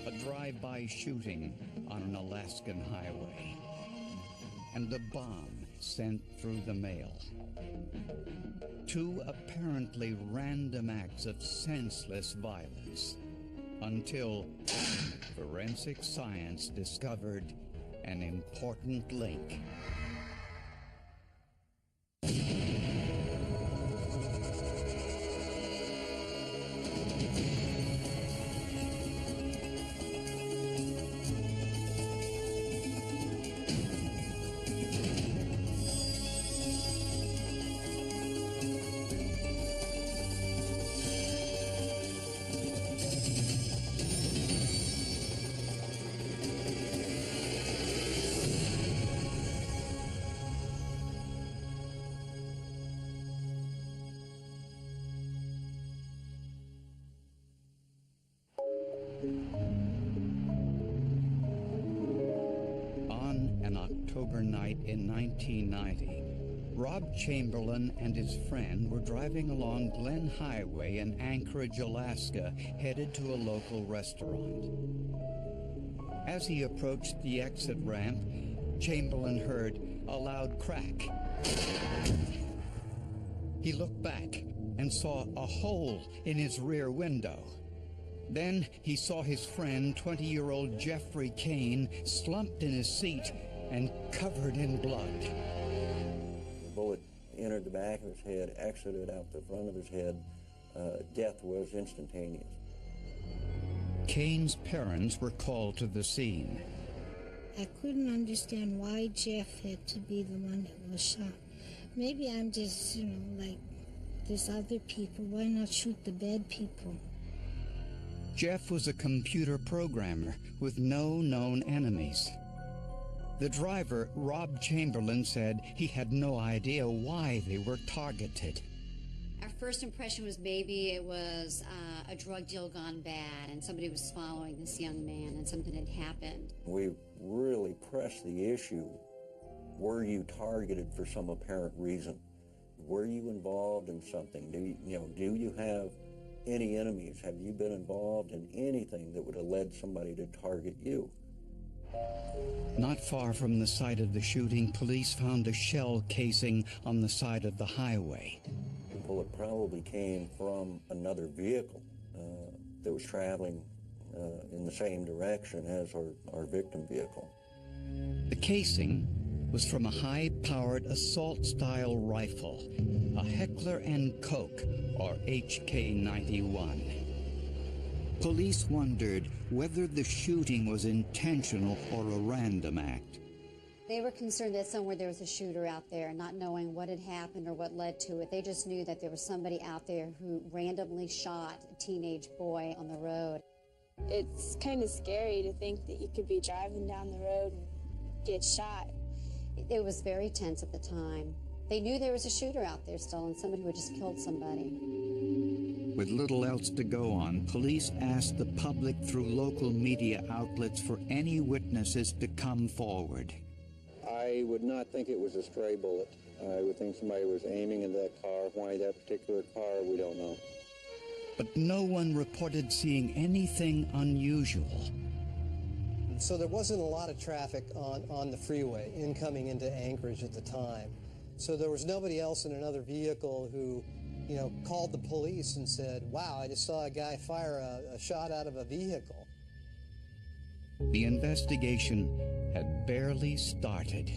a drive-by shooting on an Alaskan highway, and a bomb sent through the mail. Two apparently random acts of senseless violence, until forensic science discovered an important link. On an October night in 1990, Rob Chamberlain and his friend were driving along Glen Highway in Anchorage, Alaska, headed to a local restaurant. As he approached the exit ramp, Chamberlain heard a loud crack. He looked back and saw a hole in his rear window. Then he saw his friend, 20-year-old Jeffrey Kane, slumped in his seat and covered in blood. The bullet entered the back of his head, exited out the front of his head. Death was instantaneous. Kane's parents were called to the scene. I couldn't understand why Jeff had to be the one that was shot. Maybe I'm just, like there's other people. Why not shoot the bad people? Jeff was a computer programmer with no known enemies. The driver, Rob Chamberlain, said he had no idea why they were targeted. Our first impression was maybe it was a drug deal gone bad and somebody was following this young man and something had happened. We really pressed the issue. Were you targeted for some apparent reason? Were you involved in something? Do you have any enemies? Have you been involved in anything that would have led somebody to target you? Not far from the site of the shooting, police found a shell casing on the side of the highway. The bullet probably came from another vehicle that was traveling in the same direction as our victim vehicle. The casing was from a high-powered assault-style rifle, a Heckler & Koch, or HK-91. Police wondered whether the shooting was intentional or a random act. They were concerned that somewhere there was a shooter out there, not knowing what had happened or what led to it. They just knew that there was somebody out there who randomly shot a teenage boy on the road. It's kind of scary to think that you could be driving down the road and get shot. It was very tense at the time. They knew there was a shooter out there still and somebody who had just killed somebody. With little else to go on, police asked the public through local media outlets for any witnesses to come forward. I would not think it was a stray bullet. I would think somebody was aiming at that car. Why that particular car, we don't know. But no one reported seeing anything unusual. So there wasn't a lot of traffic on the freeway incoming into Anchorage at the time. So there was nobody else in another vehicle who, called the police and said, wow, I just saw a guy fire a shot out of a vehicle. The investigation had barely started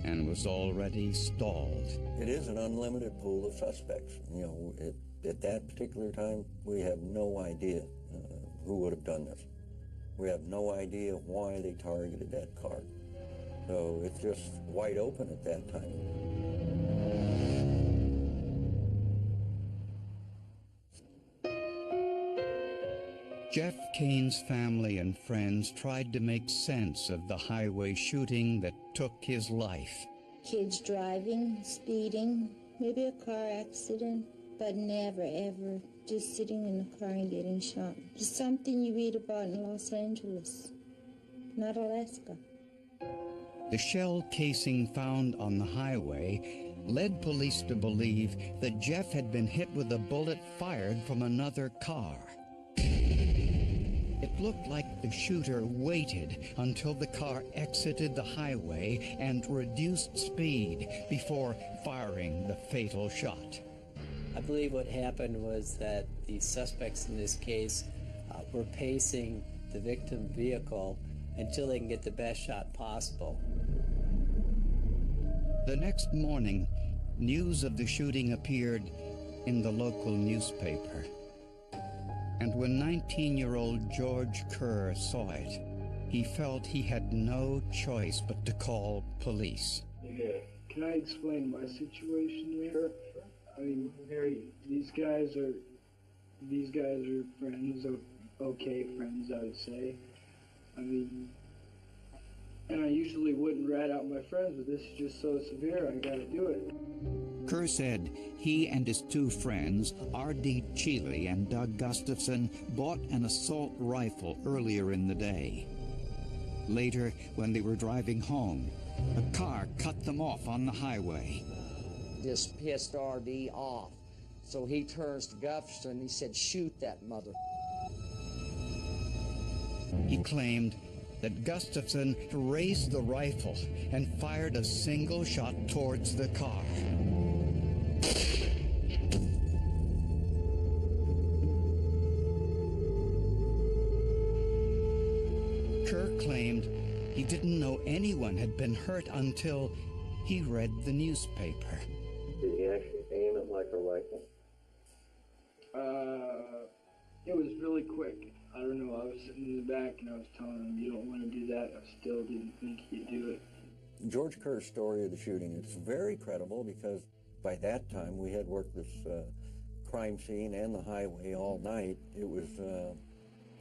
and was already stalled. It is an unlimited pool of suspects. At that particular time, we have no idea who would have done this. We have no idea why they targeted that car. So it's just wide open at that time. Jeff Kane's family and friends tried to make sense of the highway shooting that took his life. Kids driving, speeding, maybe a car accident, but never, ever just sitting in the car and getting shot. It's something you read about in Los Angeles, not Alaska. The shell casing found on the highway led police to believe that Jeff had been hit with a bullet fired from another car. It looked like the shooter waited until the car exited the highway and reduced speed before firing the fatal shot. I believe what happened was that the suspects in this case were pacing the victim vehicle until they can get the best shot possible. The next morning, news of the shooting appeared in the local newspaper. And when 19-year-old George Kerr saw it, he felt he had no choice but to call police. Can I explain my situation there? Sure. I mean, these guys are friends, okay friends, I would say. I mean, and I usually wouldn't rat out my friends, but this is just so severe, I gotta do it. Kerr said he and his two friends, R.D. Cheeley and Doug Gustafson, bought an assault rifle earlier in the day. Later, when they were driving home, a car cut them off on the highway. This pissed R.D. off, so he turns to Gustafson and he said, "Shoot that mother." He claimed that Gustafson raised the rifle and fired a single shot towards the car. Kerr claimed he didn't know anyone had been hurt until he read the newspaper. Did he actually aim it like a rifle? It was really quick. I don't know, I was sitting in the back and I was telling him, you don't want to do that. I still didn't think he'd do it. George Kerr's story of the shooting, it's very credible because by that time we had worked this crime scene and the highway all night. It was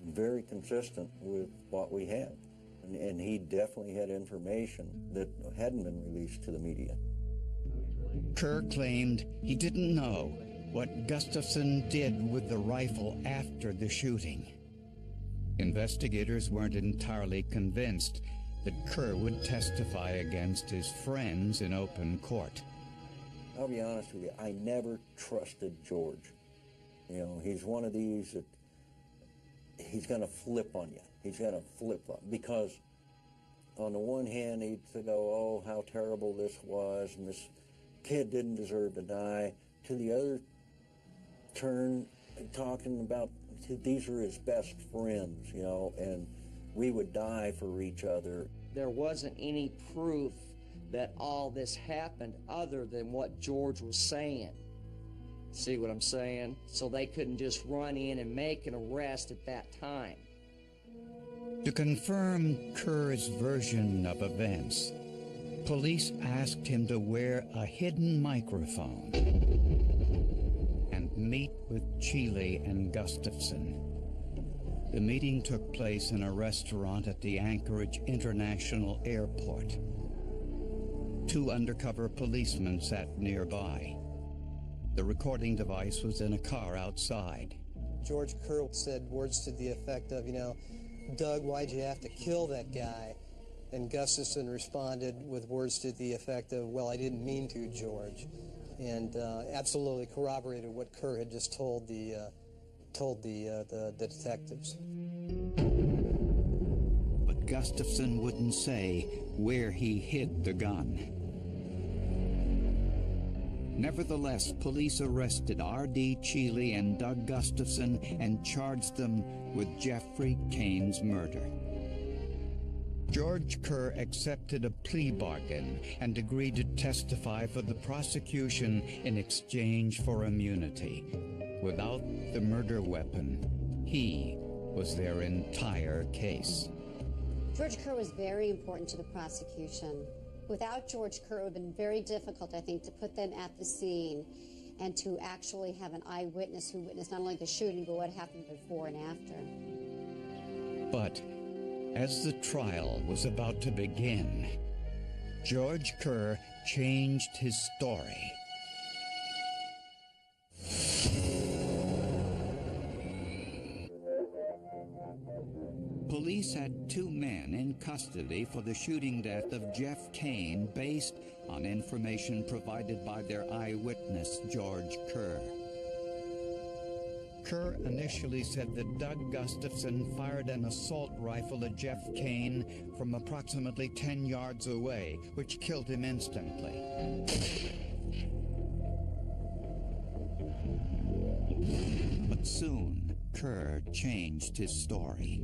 very consistent with what we had. And he definitely had information that hadn't been released to the media. Kerr claimed he didn't know what Gustafson did with the rifle after the shooting. Investigators weren't entirely convinced that Kerr would testify against his friends in open court. I'll be honest with you, I never trusted George. You know, he's one of these that he's going to flip on you. He's going to flip up because on the one hand, he'd go, oh, how terrible this was, and this kid didn't deserve to die. To the other turn, talking about these are his best friends, you know, and we would die for each other. There wasn't any proof that all this happened other than what George was saying. See what I'm saying? So they couldn't just run in and make an arrest at that time. To confirm Kerr's version of events, police asked him to wear a hidden microphone and meet with Cheeley and Gustafson. The meeting took place in a restaurant at the Anchorage International Airport. Two undercover policemen sat nearby. The recording device was in a car outside. George Kerr said words to the effect of, you know, Doug, why'd you have to kill that guy? And Gustafson responded with words to the effect of, well, I didn't mean to, George. And absolutely corroborated what Kerr had just told the detectives. But Gustafson wouldn't say where he hid the gun. Nevertheless, police arrested R.D. Cheeley and Doug Gustafson and charged them with Jeffrey Kane's murder. George Kerr accepted a plea bargain and agreed to testify for the prosecution in exchange for immunity. Without the murder weapon, he was their entire case. George Kerr was very important to the prosecution. Without George Kerr, it would have been very difficult, I think, to put them at the scene and to actually have an eyewitness who witnessed not only the shooting, but what happened before and after. But as the trial was about to begin, George Kerr changed his story. Police had two men in custody for the shooting death of Jeff Kane based on information provided by their eyewitness, George Kerr. Kerr initially said that Doug Gustafson fired an assault rifle at Jeff Kane from approximately 10 yards away, which killed him instantly. But soon, Kerr changed his story.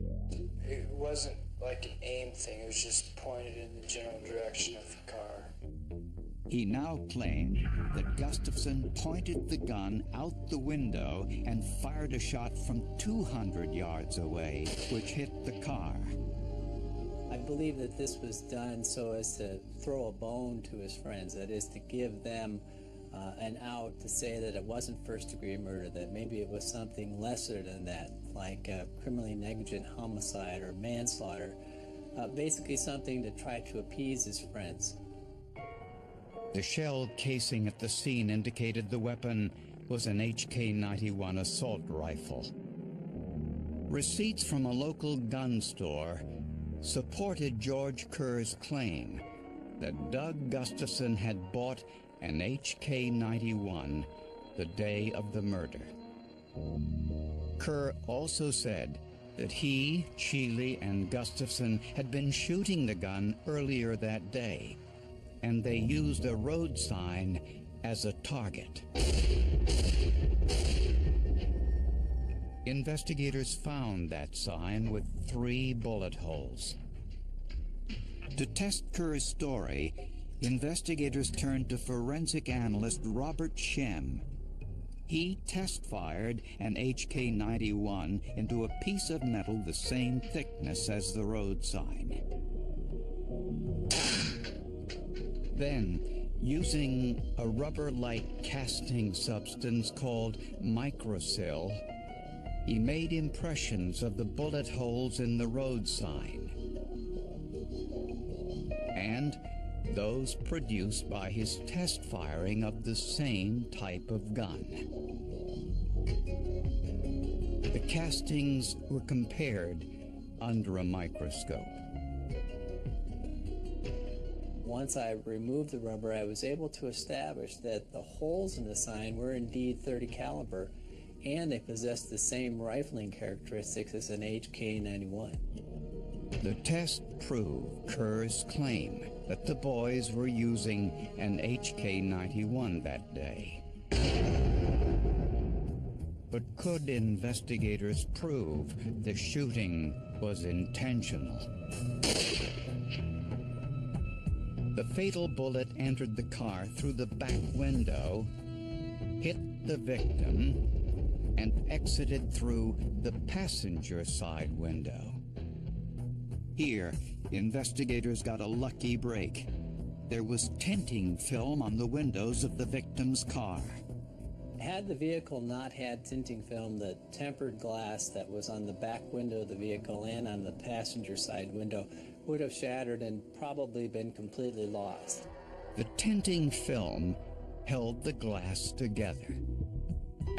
It wasn't like an aim thing, it was just pointed in the general direction of the car. He now claimed that Gustafson pointed the gun out the window and fired a shot from 200 yards away, which hit the car. I believe that this was done so as to throw a bone to his friends, that is, to give them an out to say that it wasn't first-degree murder, that maybe it was something lesser than that, like criminally negligent homicide or manslaughter, basically something to try to appease his friends. The shell casing at the scene indicated the weapon was an HK-91 assault rifle. Receipts from a local gun store supported George Kerr's claim that Doug Gustafson had bought an HK-91 the day of the murder. Kerr also said that he, Sheely, and Gustafson had been shooting the gun earlier that day, and they used a road sign as a target. Investigators found that sign with 3 bullet holes. To test Kerr's story, investigators turned to forensic analyst Robert Shem. He test-fired an HK-91 into a piece of metal the same thickness as the road sign. Then, using a rubber-like casting substance called microsil, he made impressions of the bullet holes in the road sign and those produced by his test firing of the same type of gun. The castings were compared under a microscope. Once I removed the rubber, I was able to establish that the holes in the sign were indeed .30 caliber, and they possessed the same rifling characteristics as an HK-91. The test proved Kerr's claim that the boys were using an HK-91 that day. But could investigators prove the shooting was intentional? The fatal bullet entered the car through the back window, hit the victim, and exited through the passenger side window. Here, investigators got a lucky break. There was tinting film on the windows of the victim's car. Had the vehicle not had tinting film, the tempered glass that was on the back window of the vehicle and on the passenger side window would have shattered and probably been completely lost. The tinting film held the glass together.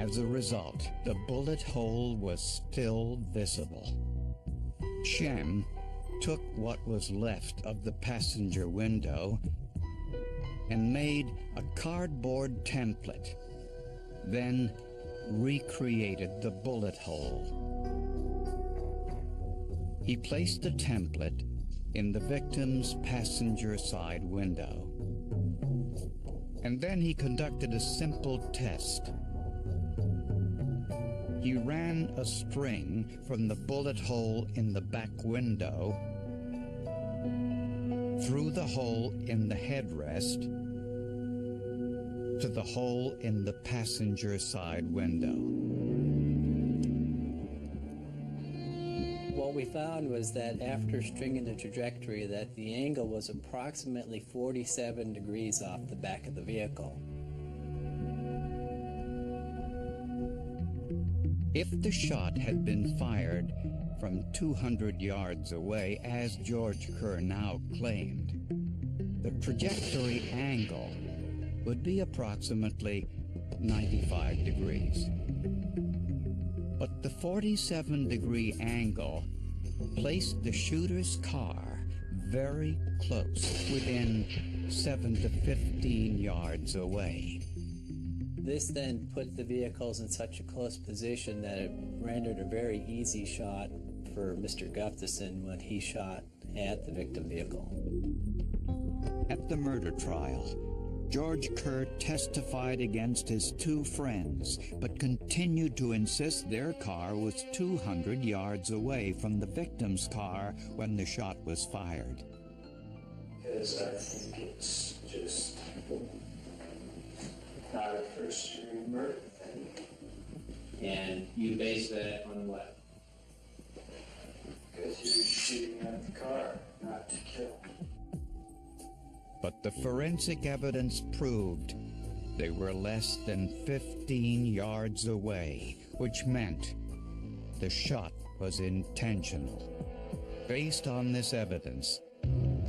As a result, the bullet hole was still visible. Shem took what was left of the passenger window and made a cardboard template, then recreated the bullet hole. He placed the template in the victim's passenger side window. And then he conducted a simple test. He ran a string from the bullet hole in the back window through the hole in the headrest to the hole in the passenger side window. What we found was that after stringing the trajectory, that the angle was approximately 47 degrees off the back of the vehicle. If the shot had been fired from 200 yards away, as George Kerr now claimed, the trajectory angle would be approximately 95 degrees. But the 47-degree angle placed the shooter's car very close, within 7 to 15 yards away. This then put the vehicles in such a close position that it rendered a very easy shot for Mr. Gustafson when he shot at the victim vehicle. At the murder trial, George Kerr testified against his two friends, but continued to insist their car was 200 yards away from the victim's car when the shot was fired. Because I think it's just not a first-degree murder thing. And you base that on what? Because he was shooting at the car, not to kill. But the forensic evidence proved they were less than 15 yards away, which meant the shot was intentional. Based on this evidence,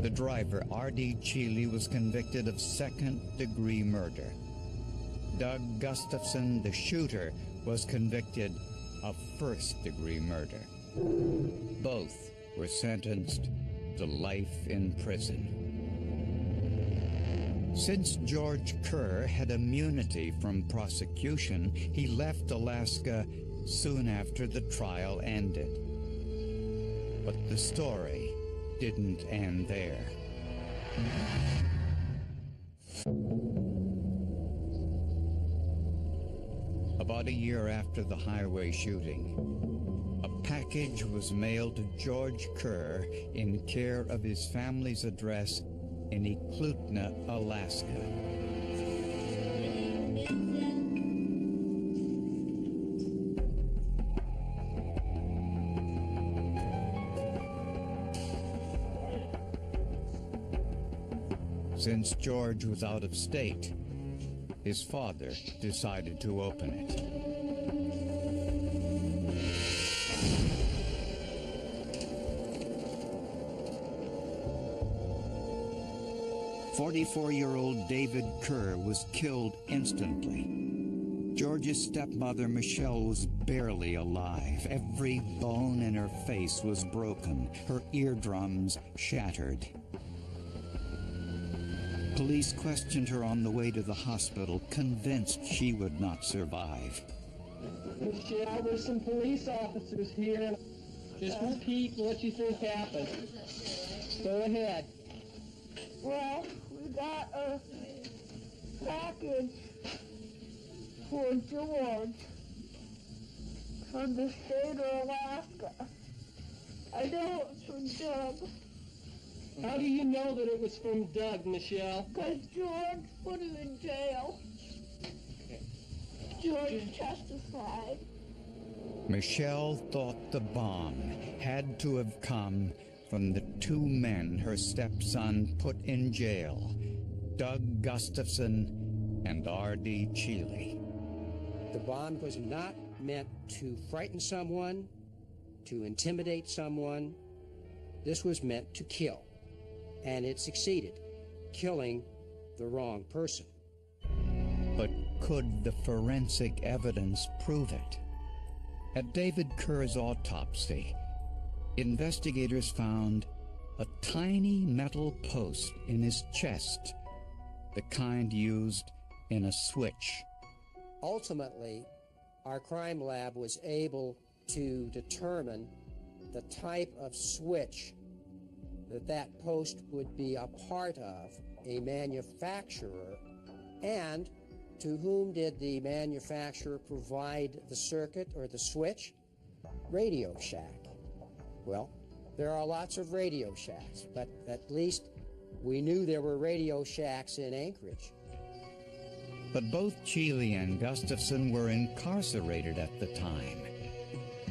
the driver, R.D. Cheeley, was convicted of second-degree murder. Doug Gustafson, the shooter, was convicted of first-degree murder. Both were sentenced to life in prison. Since George Kerr had immunity from prosecution, he left Alaska soon after the trial ended. But the story didn't end there. About a year after the highway shooting, a package was mailed to George Kerr in care of his family's address in Eklutna, Alaska. Since George was out of state, his father decided to open it. 44-year-old David Kerr was killed instantly. George's stepmother, Michelle, was barely alive. Every bone in her face was broken, her eardrums shattered. Police questioned her on the way to the hospital, convinced she would not survive. Michelle, there's some police officers here. Just repeat what you think happened. Go ahead. Well, we got a package for George from the state of Alaska. I know it's from Doug. How do you know that it was from Doug, Michelle? Because George put him in jail. George testified. Michelle thought the bomb had to have come from the two men her stepson put in jail, Doug Gustafson and R.D. Cheeley. The bomb was not meant to frighten someone, to intimidate someone. This was meant to kill. And it succeeded, killing the wrong person. But could the forensic evidence prove it? At David Kerr's autopsy, investigators found a tiny metal post in his chest, the kind used in a switch. Ultimately, our crime lab was able to determine the type of switch that post would be a part of, a manufacturer, and to whom did the manufacturer provide the circuit or the switch? Radio Shack. Well, there are lots of Radio Shacks, but at least we knew there were Radio Shacks in Anchorage. But both Cheeley and Gustafson were incarcerated at the time.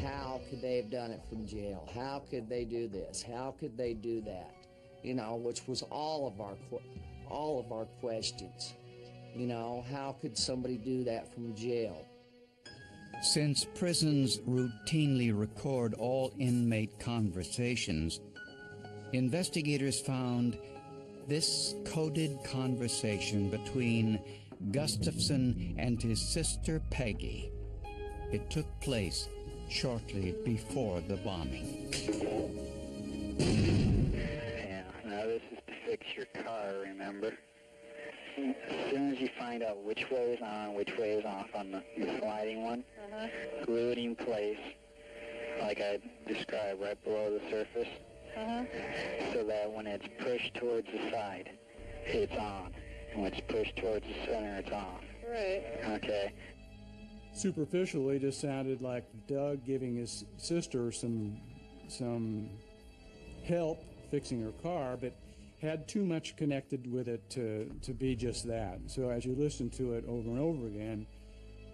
How could they have done it from jail? How could they do this? How could they do that? You know, which was all of our questions. You know, how could somebody do that from jail? Since prisons routinely record all inmate conversations, investigators found this coded conversation between Gustafson and his sister Peggy. It took place shortly before the bombing. Yeah, now this is to fix your car, remember? As soon as you find out which way is on, which way is off on the sliding one, glue it in place, like I described, right below the surface, so that when it's pushed towards the side, it's on. And when it's pushed towards the center, it's off. Right. Okay. Superficially, it just sounded like Doug giving his sister some help fixing her car, but had too much connected with it to be just that. So as you listen to it over and over again,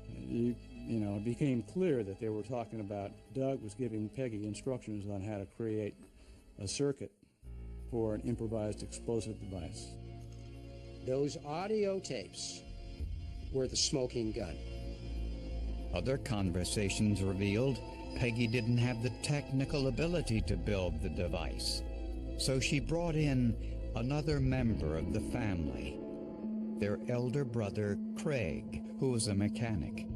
you know, it became clear that they were talking about Doug was giving Peggy instructions on how to create a circuit for an improvised explosive device. Those audio tapes were the smoking gun. Other conversations revealed Peggy didn't have the technical ability to build the device. So she brought in another member of the family, their elder brother, Craig, who was a mechanic.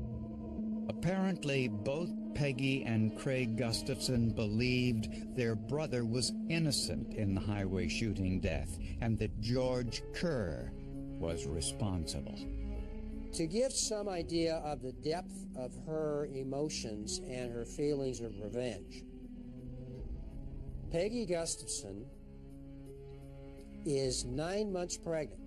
Apparently, both Peggy and Craig Gustafson believed their brother was innocent in the highway shooting death and that George Kerr was responsible. To give some idea of the depth of her emotions and her feelings of revenge, Peggy Gustafson is 9 months pregnant.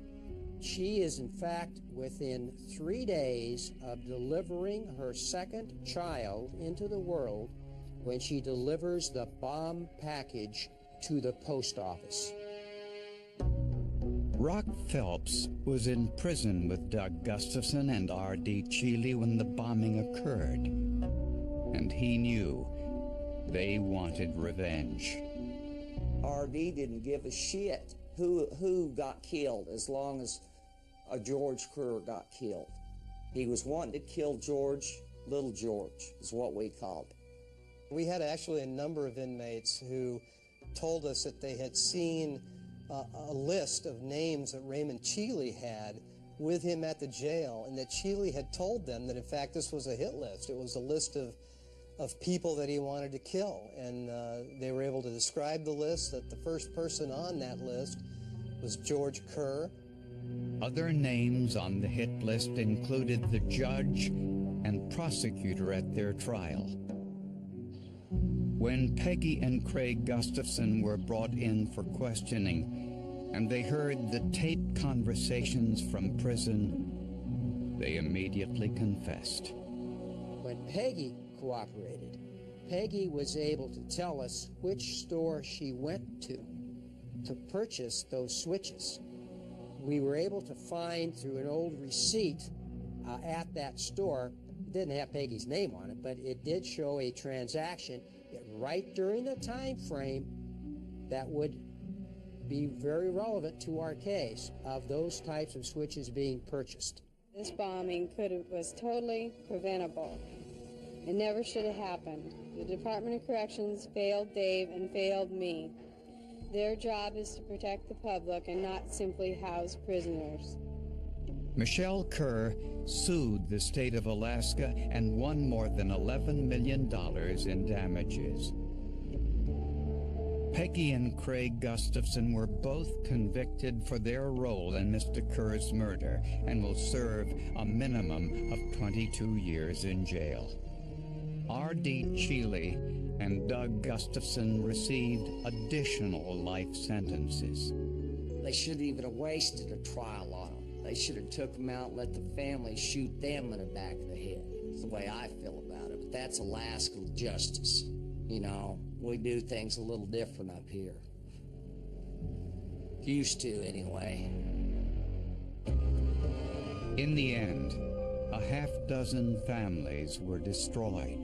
She is, in fact, within 3 days of delivering her second child into the world when she delivers the bomb package to the post office. Rock Phelps was in prison with Doug Gustafson and R.D. Cheeley when the bombing occurred, and he knew they wanted revenge. R.D. didn't give a shit who got killed as long as George Kerr got killed. He was wanting to kill George, Little George is what we called it. We had actually a number of inmates who told us that they had seen a list of names that Raymond Cheeley had with him at the jail, and that Cheeley had told them that in fact this was a hit list. It was a list of people that he wanted to kill, and they were able to describe the list, that the first person on that list was George Kerr. Other names on the hit list included the judge and prosecutor at their trial. When Peggy and Craig Gustafson were brought in for questioning and they heard the taped conversations from prison, they immediately confessed. When Peggy cooperated, Peggy was able to tell us which store she went to purchase those switches. We were able to find through an old receipt at that store, it didn't have Peggy's name on it, but it did show a transaction right during the time frame that would be very relevant to our case of those types of switches being purchased. This bombing was totally preventable. It never should have happened. The Department of Corrections failed Dave and failed me. Their job is to protect the public and not simply house prisoners. Michelle Kerr sued the state of Alaska and won more than $11 million in damages. Peggy and Craig Gustafson were both convicted for their role in Mr. Kerr's murder and will serve a minimum of 22 years in jail. R.D. Cheeley and Doug Gustafson received additional life sentences. They shouldn't even have wasted a trial on them. They should have took them out and let the family shoot them in the back of the head. That's the way I feel about it. But that's Alaska justice. You know, we do things a little different up here. Used to, anyway. In the end, a half-dozen families were destroyed,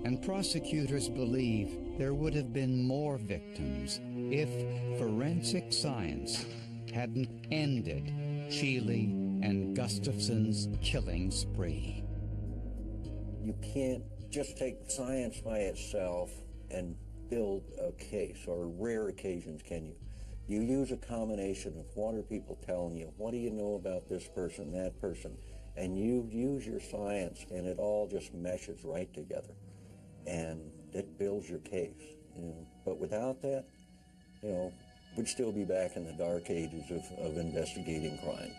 and prosecutors believe there would have been more victims if forensic science hadn't ended Cheeley and Gustafson's killing spree. You can't just take science by itself and build a case, or rare occasions can you. You use a combination of what are people telling you, what do you know about this person, that person, and you use your science and it all just meshes right together. And it builds your case, you know. But without that, you know, we'd still be back in the dark ages of investigating crime.